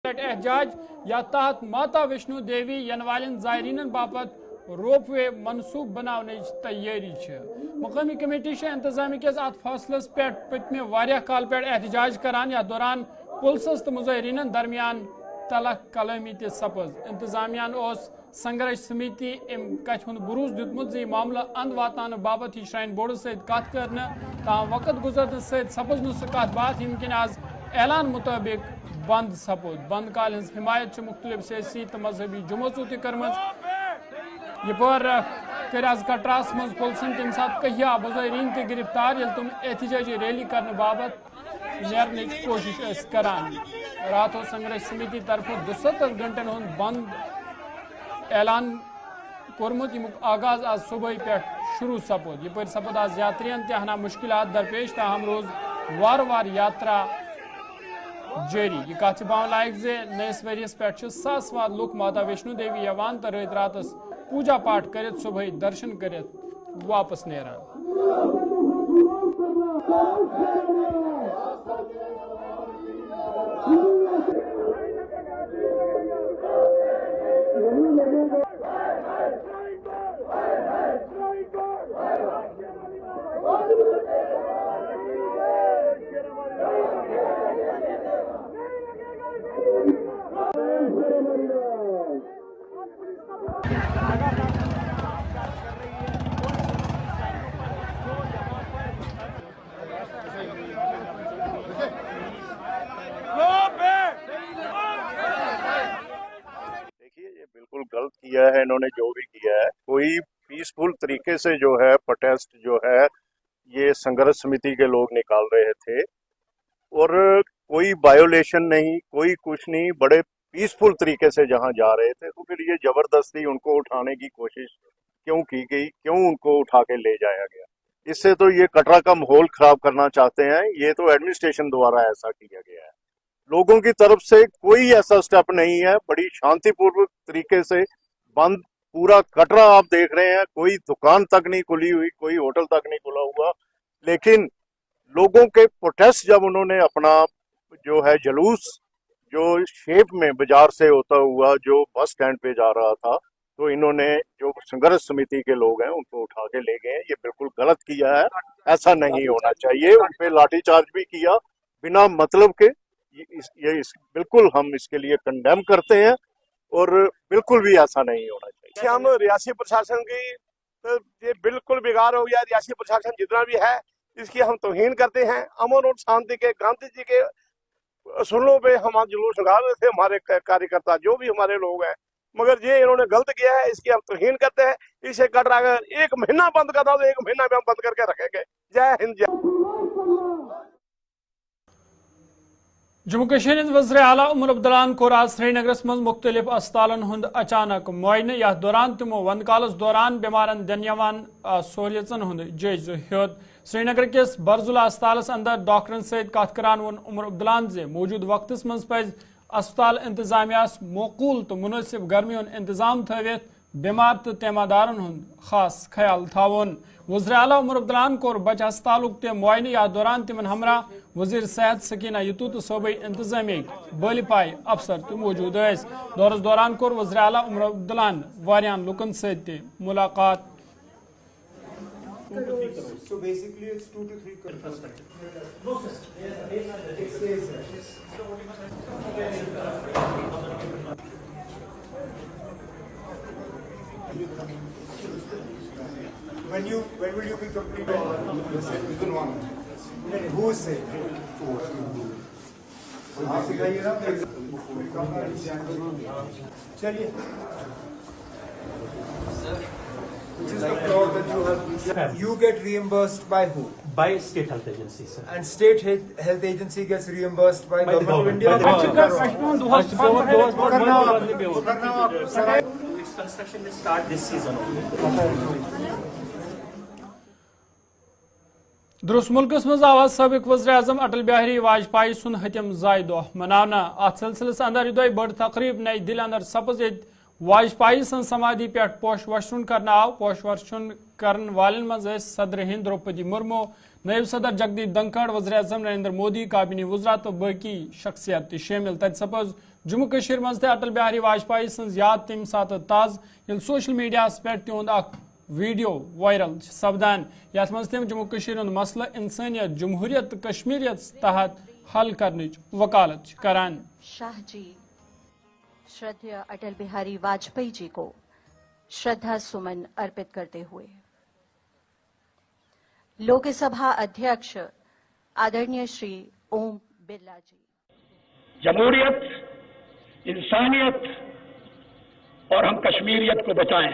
احتجاج یا تحت ماتا وشنو دیوی ین والن زائرین باپت روپ وے منصوب بنانے تیاری مقامی کمیٹی انتظامیہ کس ات فاصلس پہ پتمہ واریاہ کال پہ احتجاج کران یا دوران پولیسس تو مظاہرین درمیان تلخ کلامی تہ سپز انتظامیہ سنگرش سمیتی کتھ ہند بروس دیتمت زی معاملہ اند واتان باپت شرائن بورڈ ست کت کرنے تاہم وقت گزرنے ست سپز نا سہ کت بات یمکن آز اعلان مطابق بند سپود بند کال ہز حمایت مختلف سیاسی تو مذہبی جماعتوں تہ کرم یہ کر آز کٹراس مز پولیسن تمہ سات کہیا مظاہرین تہ گرفتار یل تم احتجاجی ریلی کرنے باپت نیرنے کوشش کران رات سنگرش سمیتی طرف 72 گھنٹن ہند بند اعلان کورمت یمک آغاز آز صبح پہ شروع سپود یہ سپود آز یاترین تہ ہنا مشکلات درپیش تاہم روز وار وار یاترا جاری یہ کت باؤن لائق زِ نئیس ؤریس پہ ساس واد لوک ماتا ویشنو دیوی یوان تو رات راتس پوجا پاٹ کرت صبح درشن کرت واپس نیران بالکل غلط کیا ہے انہوں نے جو بھی کیا ہے. کوئی پیسفل طریقے سے جو ہے پروٹیسٹ جو ہے یہ سنگھرش سمیتی کے لوگ نکال رہے تھے اور کوئی وایولیشن نہیں کوئی کچھ نہیں, بڑے پیسفل طریقے سے جہاں جا رہے تھے تو پھر یہ زبردستی ان کو اٹھانے کی کوشش کیوں کی گئی, کیوں ان کو اٹھا کے لے جایا گیا؟ اس سے تو یہ کٹرا کا ماحول خراب کرنا چاہتے ہیں. یہ تو ایڈمنسٹریشن دوارا ایسا کیا گیا ہے, لوگوں کی طرف سے کوئی ایسا سٹیپ نہیں ہے. بڑی شانتی پوروک طریقے سے بند پورا کٹرا آپ دیکھ رہے ہیں, کوئی دکان تک نہیں کھلی ہوئی, کوئی ہوٹل تک نہیں کھلا ہوا. لیکن لوگوں کے پروٹیسٹ جب انہوں نے اپنا جو ہے جلوس جو شیپ میں بازار سے ہوتا ہوا جو بس سٹینڈ پہ جا رہا تھا, تو انہوں نے جو سنگھرش سمیتی کے لوگ ہیں ان کو اٹھا کے لے گئے. یہ بالکل غلط کیا ہے, ایسا نہیں ہونا چاہیے. ان پہ لاٹھی چارج بھی کیا بنا مطلب کے. بالکل ہم اس کے لیے کنڈیم کرتے ہیں اور بالکل بھی ایسا نہیں ہونا چاہیے. ہم ریاستی پرشاسن کی یہ بالکل بگاڑ ہو گیا. ریاستی پرشاسن جتنا بھی ہے اس کی ہم توہین کرتے ہیں. امن اور شانتی کے گاندھی جی کے اصولوں پہ ہم جلوس لگا رہے تھے ہمارے کاریہ جو بھی ہمارے لوگ ہیں, مگر یہ انہوں نے غلط کیا ہے, اس کی ہم توہین کرتے ہیں. اسے کٹرا اگر 1 مہینہ بند کرنا تو 1 مہینہ میں ہم بند کر کے رکھیں گے. جے ہند. جموں کشمیر وزیر اعلیٰ عمر عبداللہ کور آز سری نگرس مز مختلف اسپتالن ہند اچانک معائنہ یتھ دوران تمو ونٛدٕ کالس دوران بیمارن دن یوان سہولیژن ہند جٲیزٕ ہیوٚت. سری نگر کس برزولا اسپتالس اندر ڈاکٹرن ست کت کران وون عمر عبداللہ زِ موجود وقتس مز پز اسپتال انتظامیہ معقول تو مناسب گرمی ہند انتظام تھوت بیمار تو تیماردارن ہند خاص خیال تھاون. وزیر اعلیٰ عمر عبداللہ کور بچہ ہسپتالک تہ معائنہ یتھ دوران تمن ہمراہ وزیر صحت سکینہ یتو تو صوبائی انتظامیہ بٲلی پاے افسر تہ موجود ٲسۍ. دورس دوران کور وزیر اعلیٰ عمر عبداللہ واریاہن لوکن ست تہ ملاقات. So basically it's 2 to 3 When will you be complete? Within 1 month. Who is it? آپ سکھائیے نا. چلیے. Which is the floor that you have? You get reimbursed by who? By state health agency, sir. And state health agency gets reimbursed by government of India? Its construction will start this season only. درس milks مز آواز سابق وزیر اعظم اٹل بہاری واجپائی سن ہتم زائ دہ منانا. ات سلسلس اندر یہ بڑ تقریب نئی دل اندر سپز یت واجپائی سن سمادھی پہ پوش ورشن کرنا آو. پوش ورشن کرن والن مز صدر ہند دروپدی مرمو نائب صدر جگدیپ دھنکھڑ، وزیر اعظم نریندر مودی، کابینی وزراء تو باقی شخصیت تہ شامل. تتہ سپز جموں کشمیر مز تہ اٹل بہاری واجپئی سن یاد تمہ سات تاز یل سوشل میڈیا پہ تہد اخ ویڈیو وائرل سپدان یتھ مز تم جموں کشمیر ہند مسئلہ انسانیت، جمہوریت تو کشمیریت تحت حل کرنچ وکالت کران. شاہ جی شردھا اٹل بہاری واجپئی جی کو شردھا سمن ارپت کرتے ہوئے لوک سبھا ادھیکش آدرنیہ شری اوم برلا جی. جمہوریت، انسانیت اور ہم کشمیریت کو بچائیں.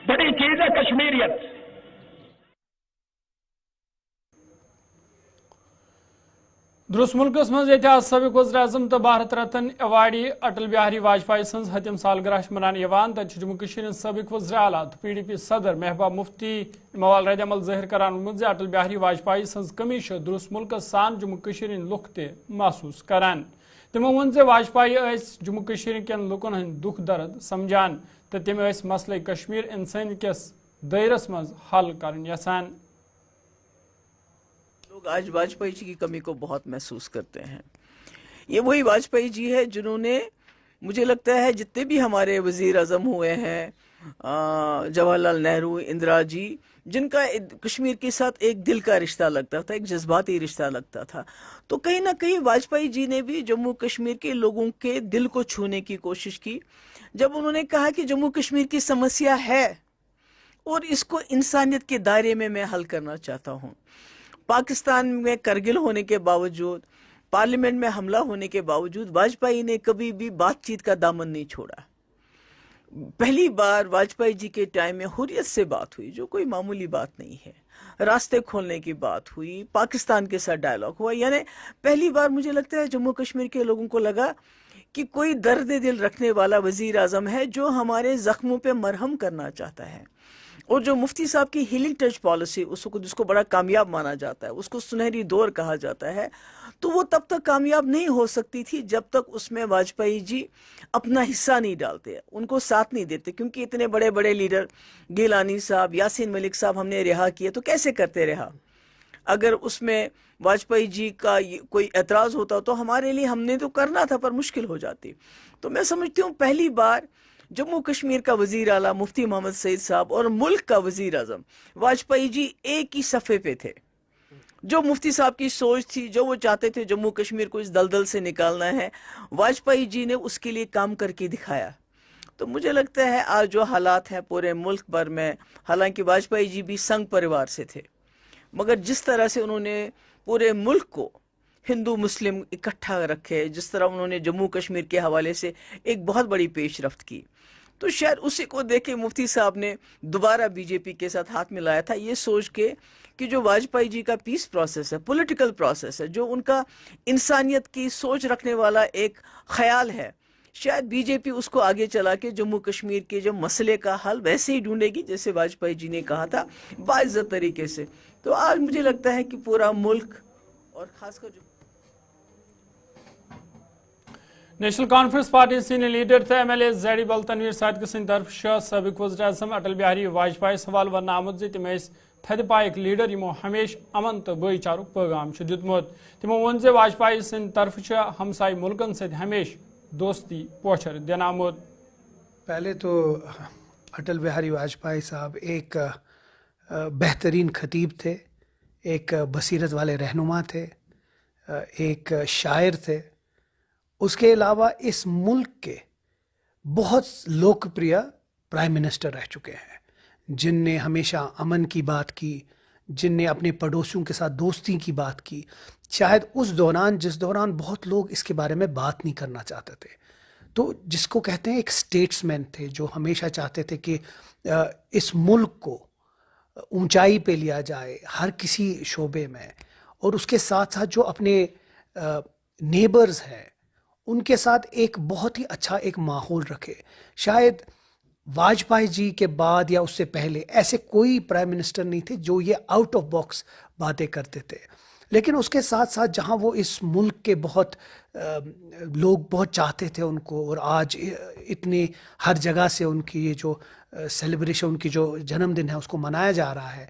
بڑی چیز ہے کشمیریت. درست ملکس مز سابق وزیر اعظم تو بھارت رتن ایوارڈی اٹل بہاری واجپئی سن ہتم سالگرہ منانے تت جموں کشمیر سابق وزیر اعلیٰ تو پی ڈی پی صدر محبوبہ مفتی موال رد عمل ظاہر کران اٹل بہاری واجپئی سن کمی درست ملکس سان جموں کشمیر لوک تہ محسوس کران. تمو ون واجپئی جموں کشمیر کن لکن ہند دکھ درد سمجھان تو تم مسئلہ کشمیر انسانی کس دائرس مز حل کرن یسان. لوگ آج واجپئی جی کی کمی کو بہت محسوس کرتے ہیں. یہ وہی واجپئی جی ہے جنہوں نے، مجھے لگتا ہے جتنے بھی ہمارے وزیر اعظم ہوئے ہیں، جواہر لال نہرو، اندرا جی، جن کا کشمیر کے ساتھ ایک دل کا رشتہ لگتا تھا، ایک جذباتی رشتہ لگتا تھا، تو کہیں نہ کہیں واجپئی جی نے بھی جموں کشمیر کے لوگوں کے دل کو چھونے کی کوشش کی جب انہوں نے کہا کہ جموں کشمیر کی سمسیا ہے اور اس کو انسانیت کے دائرے میں حل کرنا چاہتا ہوں. پاکستان میں کرگل ہونے کے باوجود، پارلیمنٹ میں حملہ ہونے کے باوجود واجپئی نے کبھی بھی بات چیت کا دامن نہیں چھوڑا. پہلی بار واجپئی جی کے ٹائم میں حریت سے بات ہوئی، جو کوئی معمولی بات نہیں ہے. راستے کھولنے کی بات ہوئی، پاکستان کے ساتھ ڈائلاگ ہوا. یعنی پہلی بار مجھے لگتا ہے جموں کشمیر کے لوگوں کو لگا کہ کوئی درد دل رکھنے والا وزیر اعظم ہے جو ہمارے زخموں پہ مرہم کرنا چاہتا ہے. اور جو مفتی صاحب کی ہیلنگ ٹچ پالیسی، جس کو بڑا کامیاب مانا جاتا ہے، اس کو سنہری دور کہا جاتا ہے، تو وہ تب تک کامیاب نہیں ہو سکتی تھی جب تک اس میں واجپئی جی اپنا حصہ نہیں ڈالتے، ان کو ساتھ نہیں دیتے. کیونکہ اتنے بڑے بڑے لیڈر گیلانی صاحب، یاسین ملک صاحب ہم نے رہا کیے تو کیسے کرتے رہا. اگر اس میں واجپئی جی کا کوئی اعتراض ہوتا تو ہمارے لیے، ہم نے تو کرنا تھا پر مشکل ہو جاتی. تو میں سمجھتی ہوں پہلی بار جموں کشمیر کا وزیر اعلیٰ مفتی محمد سعید صاحب اور ملک کا وزیر اعظم واجپئی جی ایک ہی صفحے پہ تھے. جو مفتی صاحب کی سوچ تھی، جو وہ چاہتے تھے جموں کشمیر کو اس دلدل سے نکالنا ہے، واجپئی جی نے اس کے لیے کام کر کے دکھایا. تو مجھے لگتا ہے آج جو حالات ہیں پورے ملک بھر میں، حالانکہ واجپئی جی بھی سنگھ پریوار سے تھے، مگر جس طرح سے انہوں نے پورے ملک کو ہندو مسلم اکٹھا رکھے، جس طرح انہوں نے جموں کشمیر کے حوالے سے ایک بہت بڑی پیش رفت کی، تو شاید اسی کو دیکھ کے مفتی صاحب نے دوبارہ بی جے پی کے ساتھ ہاتھ ملایا تھا، یہ سوچ کے کہ جو واجپئی جی کا پیس پروسیس ہے، پولیٹیکل پروسیس ہے، جو ان کا انسانیت کی سوچ رکھنے والا ایک خیال ہے، شاید بی جے پی اس کو آگے چلا کے جموں کشمیر کے جو مسئلے کا حل ویسے ہی ڈھونڈے گی جیسے واجپئی جی نے کہا تھا، باعزت طریقے سے. تو آج مجھے لگتا ہے کہ پورا ملک اور خاص کر جو national conference party senior leader تو ایم ایل اے زیڈی بل تنویر صادقہ سند طرف سابق وزیر اعظم اٹل بہاری واجپئی سوال ون آمت تم تھد پائک لیڈر یمو ہمیشہ امن تو بھائی چارک پیغام دیتمت. تمو ون واجپئی سند طرف ہمسائے ملکن ست ہمیشہ دوستی پوچھر دن آمت. پہلے تو اٹل بہاری واجپئی صاحب ایک بہترین خطیب تھے، ایک بصیرت والے رہنما تھے، ایک شاعر تھے. اس کے علاوہ اس ملک کے بہت لوکپریہ پرائم منسٹر رہ چکے ہیں، جن نے ہمیشہ امن کی بات کی، جن نے اپنے پڑوسیوں کے ساتھ دوستی کی بات کی. شاید اس دوران جس دوران بہت لوگ اس کے بارے میں بات نہیں کرنا چاہتے تھے، تو جس کو کہتے ہیں ایک اسٹیٹس مین تھے، جو ہمیشہ چاہتے تھے کہ اس ملک کو اونچائی پہ لیا جائے ہر کسی شعبے میں، اور اس کے ساتھ ساتھ جو اپنے نیبرز ہیں ان کے ساتھ ایک بہت ہی اچھا ایک ماحول رکھے. شاید واجپئی جی کے بعد یا اس سے پہلے ایسے کوئی پرائم منسٹر نہیں تھے جو یہ آؤٹ آف باکس باتیں کرتے تھے. لیکن اس کے ساتھ ساتھ جہاں وہ اس ملک کے بہت لوگ بہت چاہتے تھے ان کو، اور آج اتنے ہر جگہ سے ان کی یہ جو सेलिब्रेशन, उनकी जो जन्मदिन है उसको मनाया जा रहा है,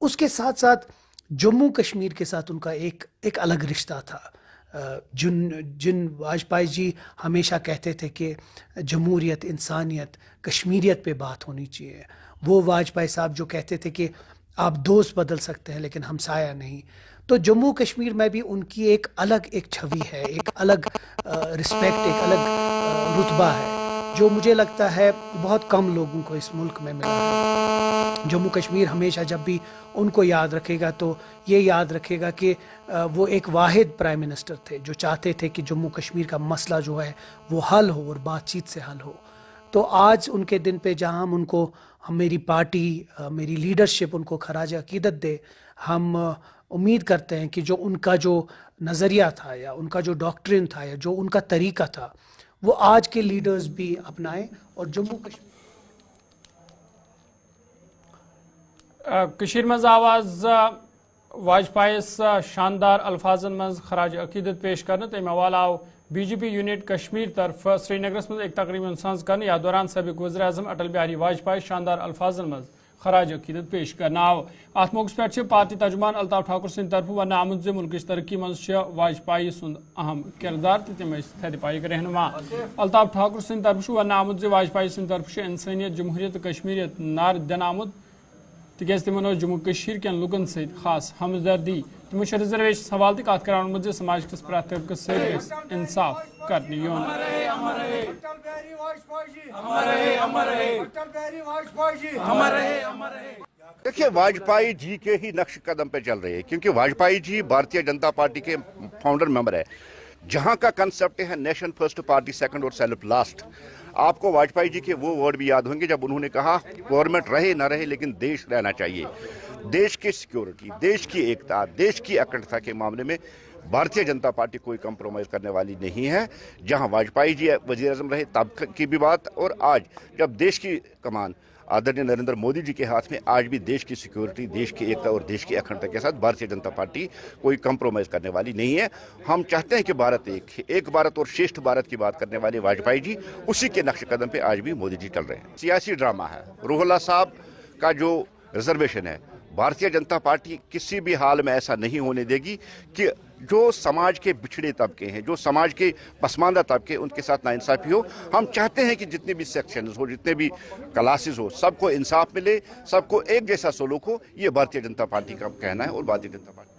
उसके साथ साथ जम्मू कश्मीर के साथ उनका एक अलग रिश्ता था। जिन वाजपेयी जी हमेशा कहते थे कि जमहूरियत, इंसानियत, कश्मीरियत पे बात होनी चाहिए, वो वाजपेयी साहब जो कहते थे कि आप दोस्त बदल सकते हैं लेकिन हमसाया नहीं, तो जम्मू कश्मीर में भी उनकी एक छवि है, एक अलग रिस्पेक्ट, एक अलग रुतबा है जो मुझे लगता है बहुत कम लोगों को इस मुल्क में मिला है। जम्मू कश्मीर हमेशा जब भी उनको याद रखेगा तो ये याद रखेगा कि वो एक वाहिद प्राइम मिनिस्टर थे जो चाहते थे कि जम्मू कश्मीर का मसला जो है वो हल हो और बातचीत से हल हो। तो आज उनके दिन पे जहाँ हम मेरी पार्टी, मेरी लीडरशिप उनको खराज अकीदत दे, हम उम्मीद करते हैं कि जो उनका जो नज़रिया था या उनका जो डॉक्ट्रिन था या जो उनका तरीका था वो आज के लीडर्स भी अपनाएं और जम्मू कश्मीर कशीर मज आवाज वाजपेयी शानदार अल्फाजन मज खराज अकीदत पेश करने तम हवाल आव BJP यूनिट कश्मीर तरफ श्रीनगरस मज एक तकरीबन सज कर याथ दौरान सबक वज़ीर आज़म अटल बिहारी वाजपेयी शानदार अल्फाजन मज खराज अकीदत पेश करना आव। अत मौके पे पार्टी तर्जुमान अल्ताफ ठाकुर सिंद तरफ वन आमुद जे मुल्क तरक्की मज वाजपेयी सुंद अहम किरदार तम थद पाइक रहनुमा। अल्ताफ ठाकुर सिंद तरफ वन आमुद जे वाजपेयी सिंद तरफ इंसानियत, जमहूरियत, कश्मीरियत नार दिन आमुद तिकाज तिमन जम्मू कश्मीर के लुकन सहित खास हमदर्दी। तमो रिजर्वेशन हवाल तक कत कर समाज किस प्रत तबकस सहित इंसाफ करने योन। देखिए, वाजपेयी जी के ही नक्श कदम पे चल रहे हैं, क्योंकि वाजपेयी जी भारतीय जनता पार्टी के फाउंडर मेंबर है, जहां का कंसेप्ट है नेशन फर्स्ट, पार्टी सेकंड और सेल्फ लास्ट। आपको वाजपेयी जी के वो वर्ड भी याद होंगे जब उन्होंने कहा गवर्नमेंट रहे ना रहे लेकिन देश रहना चाहिए। देश की सिक्योरिटी, देश की एकता, देश की अखंडता के मामले में भारतीय जनता पार्टी कोई कंप्रोमाइज करने वाली नहीं है। जहां वाजपेयी जी वजीर आज़म रहे तब की भी बात, और आज जब देश की कमान आदरणीय नरेंद्र मोदी जी के हाथ में, आज भी देश की सिक्योरिटी, देश की एकता और देश की अखंडता के साथ भारतीय जनता पार्टी कोई कंप्रोमाइज करने वाली नहीं है। हम चाहते हैं कि भारत एक भारत और श्रेष्ठ भारत की बात करने वाले वाजपेयी जी, उसी के नक्श कदम पे आज भी मोदी जी चल रहे हैं। सियासी ड्रामा है। रोहल्ला साहब का जो रिजर्वेशन है, भारतीय जनता पार्टी किसी भी हाल में ऐसा नहीं होने देगी कि जो समाज के बिछड़े तबके हैं, जो समाज के पसमानदा तबके, उनके साथ नाइंसाफी हो। हम चाहते हैं कि जितने भी सेक्शंस हो, जितने भी क्लासेस हो, सबको इंसाफ मिले, सबको एक जैसा सलूक हो। ये भारतीय जनता पार्टी का कहना है और भारतीय जनता पार्टी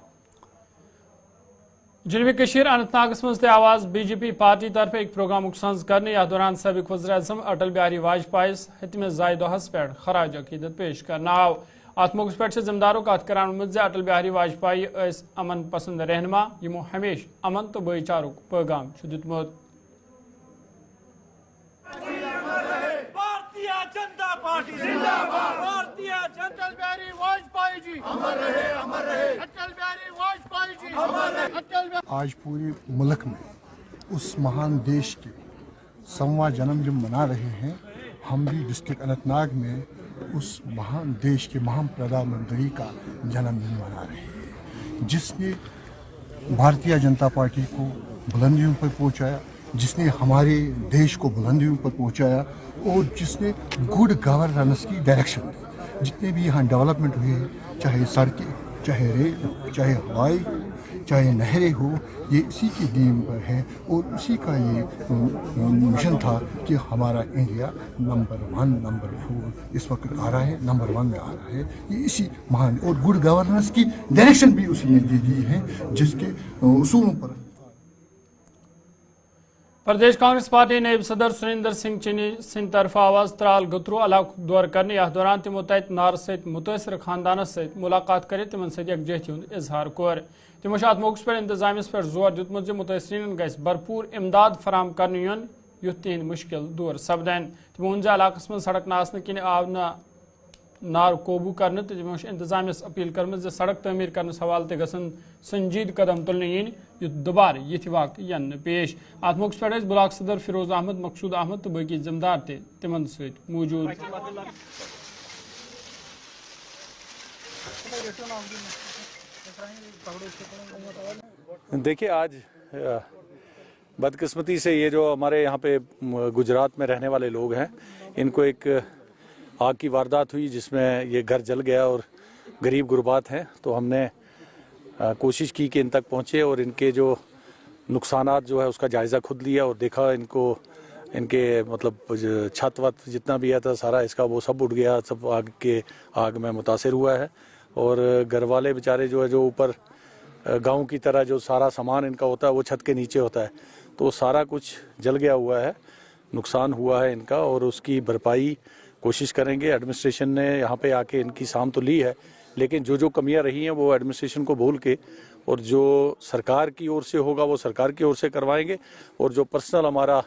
जनूबी कशीर अनंतनागस मज आवाज BJP पार्टी तरफ एक प्रोग्राम सज करने याथ दौरान सबक वज़ीर आज़म अटल बिहारी वाजपेयी हतम ज़ाय दोहस पे खराज अकीदत पेश करना आव। अत मौके पे जिम्मेदारों कत करान अटल बिहारी वाजपेयी अमन पसंद रहनुमा यमो हमेश अमन तो भाईचारुक पैगाम दितमुत। भारतीय जनता पार्टी जिंदाबाद, भारतीय अटल बिहारी वाजपेयी जी अमर रहे, अमर रहे, अटल बिहारी वाजपेयी जी अमर रहे, अटल। आज पूरे मुल्क में उस महान देश के 100वां जन्मदिन मना रहे हैं। हम भी डिस्ट्रिक्ट अनंतनाग में उस महान देश के महान प्रधानमंत्री का जन्मदिन मना रहे हैं, जिसने भारतीय जनता पार्टी को बुलंदियों पर पहुंचाया, जिसने हमारे देश को बुलंदियों पर पहुंचाया और जिसने गुड गवर्नेंस की डायरेक्शन दी। जितने भी यहाँ डेवलपमेंट हुए हैं, चाहे सड़कें, चाहे रेल, चाहे हवाई, चाहे नहरें हो, ये इसी की दीन पर है और उसी का ये मिशन था कि हमारा इंडिया नंबर 1, नंबर 4 इस वक्त आ रहा है, नंबर 1 में आ रहा है। ये इसी महान और गुड गवर्नेंस की डायरेक्शन भी उसी ने दे दी है, जिसके उसूलों पर। प्रदेश कांग्रेस पार्टी नायब सदर सुरेंद्र सिंह चन्नी सिंह तरफ आवाज त्राल गतरू इलाक दौर करने याथ दौरान तमो तत नार सहित मुतासर खानदानस सहित मुलाकात कर तिमन सहित यकजहती हुंद इजहार कोर। तमो अत मौके पर इंतजामियस पर जोर दितमुत जे मुतासरीन गैस भरपूर इमदाद फराम करने युन युथ तिहंद मुश्किल दूर सपदन। तमो वोन जे इलाकस मज सड़क नासने किन आव न नार काबू करने तो तमो इंतजामियस अपील कर सड़क तमीर करने हवाले ते गसन संजीद कदम तुलने इन युथ दोबारा यिथ वाक़ यन पेश। अत मौके पर ब्लॉक सदर फिरोज अहमद, मकसूद अहमद तो बाकी जिम्मेदार ते तिमन सहित मौजूद। देखिए, आज बदकिस्मती से ये जो हमारे यहाँ पे गुजरात में रहने वाले लोग हैं, इनको एक आग की वारदात हुई जिसमें ये घर जल गया और गरीब गुरबात हैं, तो हमने कोशिश की कि इन तक पहुँचे और इनके जो नुकसानात जो है उसका जायज़ा खुद लिया और देखा इनके मतलब छत वत जितना भी है था सारा इसका वो सब उड़ गया, सब आग में मुतासिर हुआ है। और घर वाले बेचारे जो है जो ऊपर गांव की तरह जो सारा सामान इनका होता है वो छत के नीचे होता है, तो सारा कुछ जल गया हुआ है, नुकसान हुआ है इनका और उसकी भरपाई कोशिश करेंगे। एडमिनिस्ट्रेशन ने यहाँ पे आके इनकी साम तो ली है, लेकिन जो कमियां रही हैं वो एडमिनिस्ट्रेशन को भूल के और जो सरकार की ओर से होगा वो सरकार की ओर से करवाएंगे और जो पर्सनल हमारा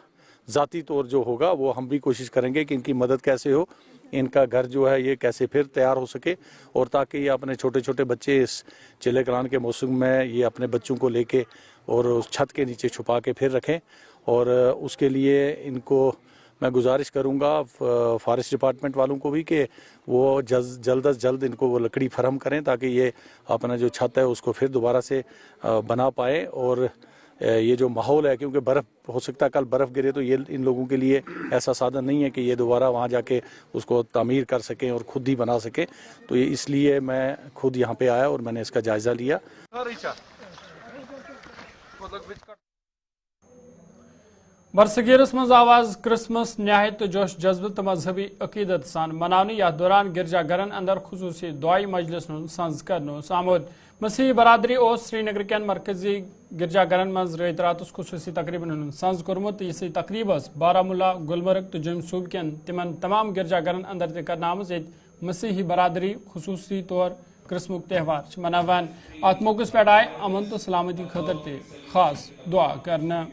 ज़ाती तौर जो होगा वो हम भी कोशिश करेंगे कि इनकी मदद कैसे हो, इनका घर जो है ये कैसे फिर तैयार हो सके और ताकि ये अपने छोटे छोटे बच्चे इस चिल्ले कलान के मौसम में ये अपने बच्चों को लेके और उस छत के नीचे छुपा के फिर रखें। और उसके लिए इनको मैं गुजारिश करूंगा फॉरेस्ट डिपार्टमेंट वालों को भी कि वो जल्द अज जल्द इनको वो लकड़ी फराहम करें ताकि ये अपना जो छत है उसको फिर दोबारा से बना पाए। और ये जो माहौल है, क्योंकि बर्फ़ हो सकता है कल बर्फ़ गिरे तो ये इन लोगों के लिए ऐसा साधन नहीं है कि ये दोबारा वहाँ जाके उसको तामीर कर सकें और ख़ुद ही बना सकें, तो ये इसलिए मैं खुद यहाँ पे आया और मैंने इसका जायज़ा लिया। बरसगीरस मज आवाज क्रिसमस नहायत जोश जज्बत मजहबी अकीदत सान मनाने या दौरान गिरजाघरन अंदर खुसूसी दुआई मजलिस संज कर आमुद। मसीह बरादरी और श्रीनगर के मरकजी गिरजाघरन मज रेत रात खुसूसी तकरीबन संज कोर्मुत। इस तकरीब बारामुला गुलमर्ग तो जम सूब के तिमन तमाम गिरजाघरन अंदर तक मसीही बरादरी खुसूसी तौर क्रिसमुक त्यौहार मनावान। अत मौके पे आए अमन तो सलामती खतर खास दुआ करना।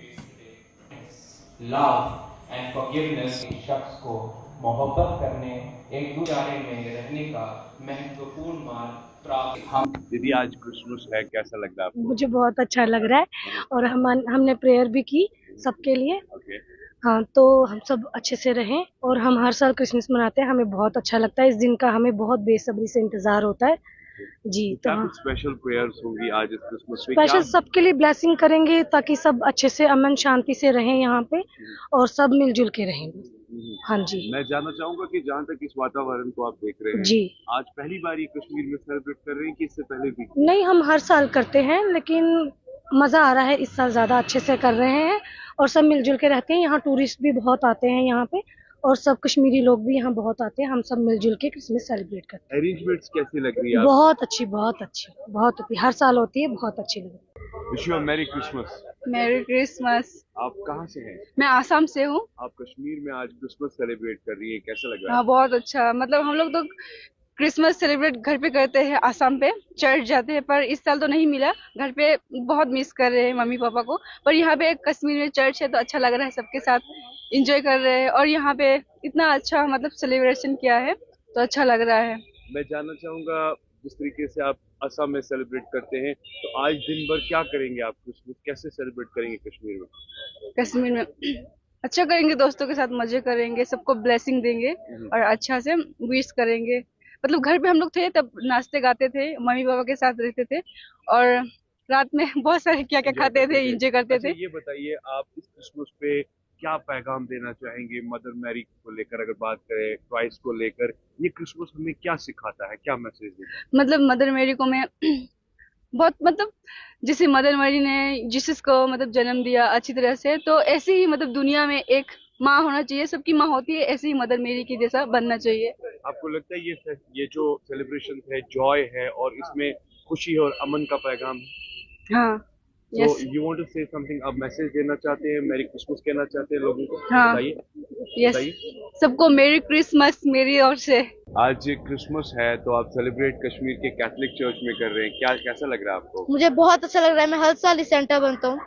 लव एंड फॉरगिवनेस एक शख्स को मोहब्बत करने एक दूसरे में रहने का महत्वपूर्ण मार्ग प्राप्त। हम दीदी आज क्रिसमस है, कैसा लग रहा है आपको? मुझे बहुत अच्छा लग रहा है और हमने प्रेयर भी की सबके लिए। हाँ, तो हम सब अच्छे से रहें और हम हर साल क्रिसमस मनाते हैं, हमें बहुत अच्छा लगता है। इस दिन का हमें बहुत बेसब्री से इंतजार होता है जी। तो हाँ, स्पेशल प्रेयर्स होंगी आज इस क्रिसमस में? स्पेशल सबके लिए ब्लेसिंग करेंगे ताकि सब अच्छे से अमन शांति से रहें यहाँ पे और सब मिलजुल के रहेंगे। हाँ जी, मैं जानना चाहूंगा कि जहाँ तक इस वातावरण को आप देख रहे हैं जी, आज पहली बार ये कश्मीर में सेलिब्रेट कर रहे हैं कि इससे पहले भी? नहीं, हम हर साल करते हैं लेकिन मजा आ रहा है, इस साल ज्यादा अच्छे से कर रहे हैं और सब मिलजुल के रहते हैं। यहाँ टूरिस्ट भी बहुत आते हैं यहाँ पे और सब कश्मीरी लोग भी यहाँ बहुत आते हैं। हम सब मिलजुल के क्रिसमस सेलिब्रेट करते हैं। अरेंजमेंट्स कैसी लग रही है? बहुत अच्छी, बहुत अच्छी, बहुत अच्छी, हर साल होती है, बहुत अच्छी लग रही है। Wish you a merry Christmas. Merry Christmas. आप कहाँ से हैं? मैं आसाम से हूँ। आप कश्मीर में आज क्रिसमस सेलिब्रेट कर रही है, कैसा लग रहा है? हाँ, बहुत अच्छा। मतलब हम लोग तो क्रिसमस सेलिब्रेट घर पे करते हैं, आसाम पे चर्च जाते हैं, पर इस साल तो नहीं मिला। घर पे बहुत मिस कर रहे हैं मम्मी पापा को, पर यहाँ पे कश्मीर में चर्च है तो अच्छा लग रहा है, सबके साथ एंजॉय कर रहे हैं और यहाँ पे इतना अच्छा मतलब सेलिब्रेशन किया है तो अच्छा लग रहा है। मैं जानना चाहूंगा जिस तरीके से आप असम में सेलिब्रेट करते हैं तो आज दिन भर क्या करेंगे आप? क्रिसमस कैसे सेलिब्रेट करेंगे कश्मीर में? कश्मीर में अच्छा करेंगे, दोस्तों के साथ मजे करेंगे, सबको ब्लेसिंग देंगे और अच्छा से विश करेंगे। मतलब घर पे हम लोग थे तब नाचते गाते थे, मम्मी पापा के साथ रहते थे और रात में बहुत सारे क्या क्या खाते थे, एंजॉय करते थे। ये बताइए आप इस क्रिसमस पे क्या पैगाम देना चाहेंगे मदर मैरी को लेकर? अगर बात करें क्राइस्ट को लेकर, ये क्रिसमस हमें क्या सिखाता है, क्या मैसेज देता है? मतलब मदर मैरी को मैं बहुत मतलब जैसे मदर मैरी ने जीसस को मतलब जन्म दिया अच्छी तरह से, तो ऐसे ही मतलब दुनिया में एक माँ होना चाहिए, सबकी माँ होती है, ऐसे ही मदर मेरी की जैसा बनना चाहिए। आपको लगता है ये जो सेलिब्रेशन है जॉय है और इसमें खुशी और अमन का पैगाम है? हाँ, So you want to say something, आप मैसेज देना चाहते हैं, मेरी क्रिसमस कहना चाहते हैं लोगों को? हाँ, बताइए। सबको मेरी क्रिसमस मेरी ओर से। आज क्रिसमस है तो आप सेलिब्रेट कश्मीर के कैथोलिक चर्च में कर रहे हैं, क्या कैसा लग रहा है आपको? मुझे बहुत अच्छा लग रहा है, मैं हर साल सेंटा बनता हूँ।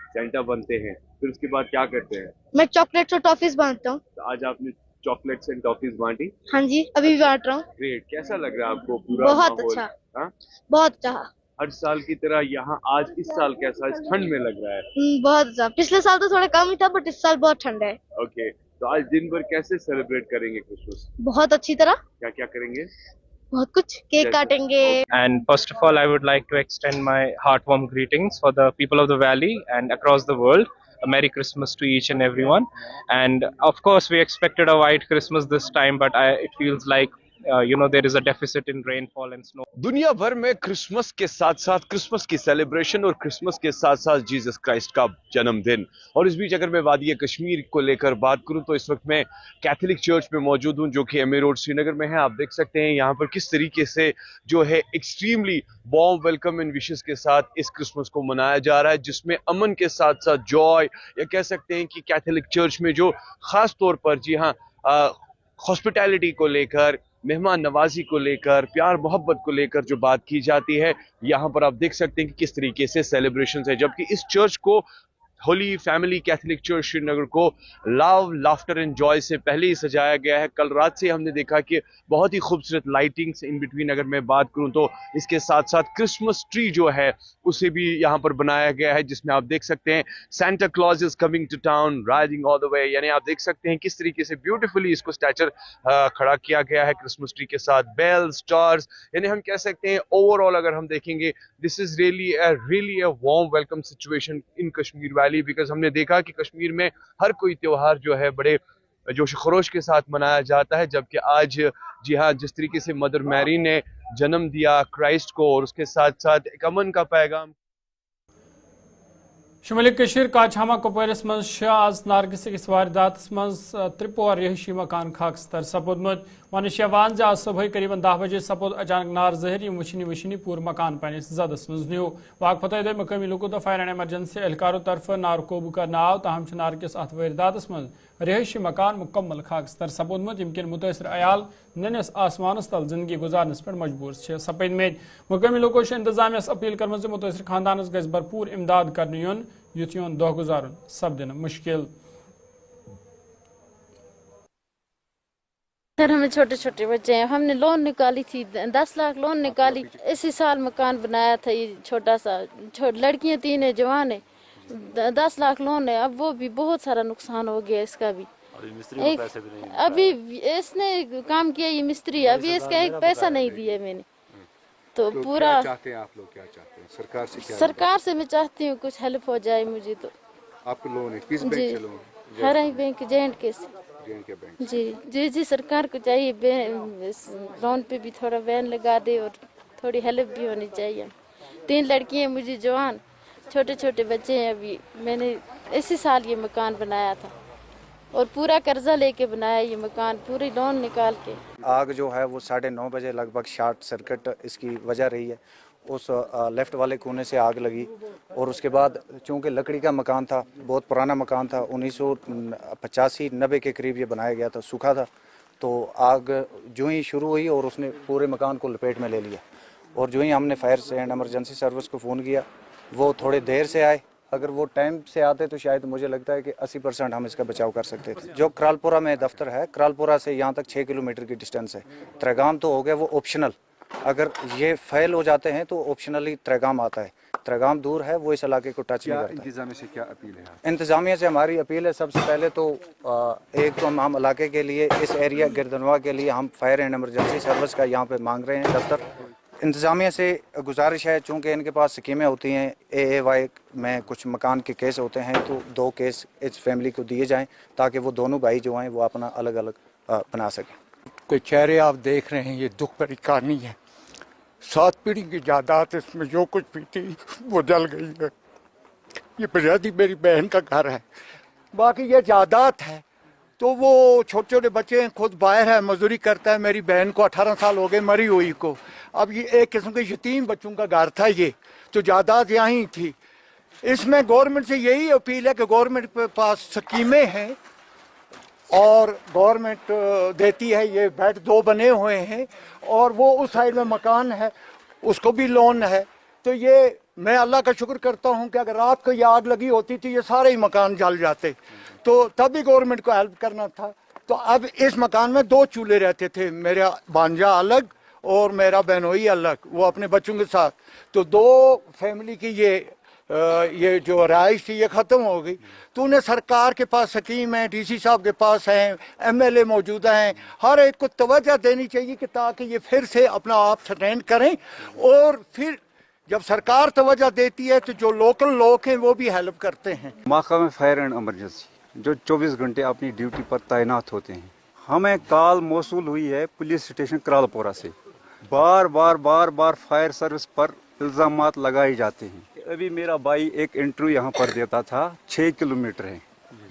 सेंटा बनते हैं, फिर उसके बाद क्या करते हैं? मैं चॉकलेट्स और टॉफीज बांटता हूँ। तो आज आपने चॉकलेट्स एंड टॉफीज बांटी? हाँ जी, अभी भी बांट रहा हूँ। ग्रेट, कैसा लग रहा है आपको पूरा? बहुत अच्छा। बहुत अच्छा। हर साल की तरह यहाँ आज इस साल कैसा, इस ठंड में लग रहा है? बहुत अच्छा। पिछले साल तो थोड़ा कम ही था बट इस साल बहुत ठंड है। ओके, तो आज दिन भर कैसे सेलिब्रेट करेंगे क्रिसमस? बहुत अच्छी तरह। क्या क्या करेंगे? बहुत कुछ, केक काटेंगे। And first of all, I would like to extend my heartwarm greetings for the people of the valley and across the world. Merry Christmas to each and everyone. And of course, we expected a white Christmas this time, but it feels like there is a deficit in rainfall and snow. दुनिया भर में Christmas के साथ साथ Christmas की celebration और Christmas के साथ साथ जीसस क्राइस्ट का जन्मदिन। और इस बीच अगर मैं वादी कश्मीर को लेकर बात करूं तो इस वक्त मैं कैथोलिक चर्च में मौजूद हूं जो कि एमए रोड श्रीनगर में है। आप देख सकते हैं यहाँ पर किस तरीके से जो है extremely warm welcome and wishes के साथ इस क्रिसमस को मनाया जा रहा है, जिसमें अमन के साथ साथ जॉय, या कह सकते हैं कि कैथोलिक चर्च में जो खास तौर पर जी हाँ हॉस्पिटैलिटी को लेकर, मेहमान नवाजी को लेकर, प्यार मोहब्बत को लेकर जो बात की जाती है, यहाँ पर आप देख सकते हैं कि किस तरीके से सेलिब्रेशंस है। जबकि इस चर्च को Holi family Catholic church Srinagar को लव, लाफ्टर एंड जॉय से पहले ही सजाया गया है। कल रात से हमने देखा कि बहुत ही खूबसूरत लाइटिंग्स इन बिटवीन अगर मैं बात करूं तो इसके साथ साथ क्रिसमस ट्री जो है उसे भी यहाँ पर बनाया गया है, जिसमें आप देख सकते हैं Santa Claus is coming to town riding all the way, यानी आप देख सकते हैं किस तरीके से ब्यूटीफुली इसको स्टैचर खड़ा किया गया है क्रिसमस ट्री के साथ, बेल, स्टार्स, यानी हम कह सकते हैं ओवरऑल अगर हम देखेंगे this is really a warm welcome situation in Kashmir valley. Because हमने देखा कि कश्मीर में हर कोई त्योहार जो है बड़े जोश खरोश के साथ मनाया जाता है, जबकि आज जी हाँ जिस तरीके से मदर मैरी ने जन्म दिया क्राइस्ट को और उसके साथ साथ एक अमन का पैगाम। शुमाली कशीर काछामा कुपवारस मज आज नारगिस अकिस वारदात मज त्रिपोर रिहायशी मकान खाकस्तर सपोदमुत वन वान आज सुबह करीबन 10 बजे सपोद अचानक नार जहर वुशनी पूर मकान पनिस जदस मज न्यू वाक पता मकामी लोगों तो फायर एंड एमरजेंसी एहलकारों तरफ नार काबू करना आव, ताहम नार किस अत वारदात मज रिहायशी मकान मुकम्मल खाकस्तर सपोदमुत यमकिन मुतासर अयाल ननिस आसमानस तल जिंदगी गुजारनस पे मजबूर सपद में मकामी लोगों इंतजामिया अपील कर मुतासर खानदानस गज भरपूर इमदाद कर युन युथ युन दह गुजारन सपदन मुश्किल। सर हमें छोटे छोटे बच्चे हैं, हमने लोन निकाली थी 10 लाख लोन निकाली, इसी साल मकान बनाया था ये छोटा सा, लड़कियां 3 है, जवान है, 10 लाख लोन है, अब वो भी बहुत सारा नुकसान हो गया इसका भी। एक अभी इसने काम किया ये मिस्त्री, अभी इसका एक पैसा नहीं दिया मैंने, तो पूरा क्या चाहते हैं आप लोग, क्या चाहते हैं सरकार से? क्या सरकार से मैं चाहती हूँ कुछ हेल्प हो जाए मुझे। तो आपको लोन है किस बैंक से लोन? हर बैंक J&K से। जी जी जी सरकार को चाहिए लोन पे भी थोड़ा बैन लगा दे और थोड़ी हेल्प भी होनी चाहिए। 3 लड़कियां मुझे जवान, छोटे छोटे बच्चे हैं। अभी मैंने इसी साल ये मकान बनाया था और पूरा कर्जा लेके बनाया ये मकान, पूरी लोन निकाल के। आग जो है वो 9:30 बजे लगभग शॉर्ट सर्किट इसकी वजह रही है। उस लेफ़्ट वाले कोने से आग लगी और उसके बाद चूँकि लकड़ी का मकान था, बहुत पुराना मकान था, 1985-90 के करीब ये बनाया गया था, सूखा था, तो आग जो ही शुरू हुई और उसने पूरे मकान को लपेट में ले लिया। और जो ही हमने फायर एंड एमरजेंसी सर्विस को फ़ोन किया, वो थोड़े देर से आए, अगर वो टाइम से आते तो शायद मुझे लगता है कि 80% हम इसका बचाव कर सकते थे। जो करालपुरा में दफ्तर है, करालपुरा से यहाँ तक 6 किलोमीटर की डिस्टेंस है। त्रगाम तो हो गया वो ऑप्शनल, अगर ये फेल हो जाते हैं तो ऑप्शनली त्रगाम आता है, त्रगाम दूर है, वो इस इलाके को टच नहीं करता। इंतजामिया से क्या अपील है? इंतजामिया से हमारी अपील है, सबसे पहले तो एक तो हम इलाके के लिए, इस एरिया गिरदनवा के लिए हम फायर एंड एमरजेंसी सर्विस का यहाँ पे मांग रहे हैं दफ्तर। इंतजामिया से गुजारिश है, चूँकि इनके पास स्कीमें होती हैं, AAY में कुछ मकान के केस होते हैं, तो 2 केस इस फैमिली को दिए जाएँ ताकि वो दोनों भाई जो हैं वो अपना अलग अलग बना सकें। कोई चेहरे आप देख रहे हैं, ये दुख भरी कहानी है। 7 पीढ़ी की जायदाद, इसमें जो कुछ भी थी वो जल गई है। ये प्रजाति मेरी बहन का घर है, बाकी ये जायदाद है। तो वो छोटे छोटे बच्चे हैं, खुद बाहर है, मजदूरी करता है। मेरी बहन को 18 साल हो गए मरी हुई को। अब ये एक किस्म के यतीम बच्चों का घर था ये, तो जायदाद यहाँ ही थी। इसमें गवर्नमेंट से यही अपील है कि गवर्नमेंट के पास स्कीमें हैं और गवर्नमेंट देती है। ये बेड 2 बने हुए हैं और वो उस साइड में मकान है, उसको भी लोन है। तो ये मैं अल्लाह का शुक्र करता हूँ कि अगर रात को ये आग लगी होती थी ये सारे ही मकान जल जाते, तो तब भी गवर्नमेंट को हेल्प करना था। तो अब इस मकान में 2 चूल्हे रहते थे, मेरा भांजा अलग और मेरा बहनोई अलग, वो अपने बच्चों के साथ। तो 2 फैमिली की ये जो रहाइश थी ये ख़त्म हो गई। तो उन्हें सरकार के पास स्कीम है, DC साहब के पास हैं, MLA मौजूदा हैं, हर एक को तवज्जो देनी चाहिए कि ताकि ये फिर से अपना आप स्टैंड करें और फिर जब सरकार तवज्जो देती है तो जो लोकल लोग हैं वो भी हेल्प करते हैं। महकमा फायर एंड इमरजेंसी जो 24 घंटे अपनी ड्यूटी पर तैनात होते हैं, हमें कॉल मौसूल हुई है पुलिस स्टेशन करालपोरा से, बार बार फायर सर्विस पर इल्जामात लगाए जाते हैं। अभी मेरा भाई एक इंटरव्यू यहाँ पर देता था, 6 किलोमीटर है,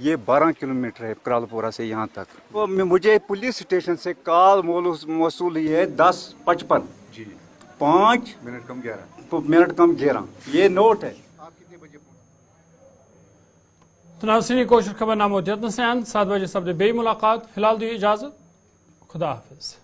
ये 12 किलोमीटर है करालपोरा से यहाँ तक। तो मुझे पुलिस स्टेशन से कॉल मौसूल हुई है 10:55, 5 मिनट कम 11, ये नोट है। तो नाज़रीन कोशिश खबर नाम होती है 7 बजे सब बे मुलाकात, फिलहाल दी इजाज़त, खुदा हाफिज़।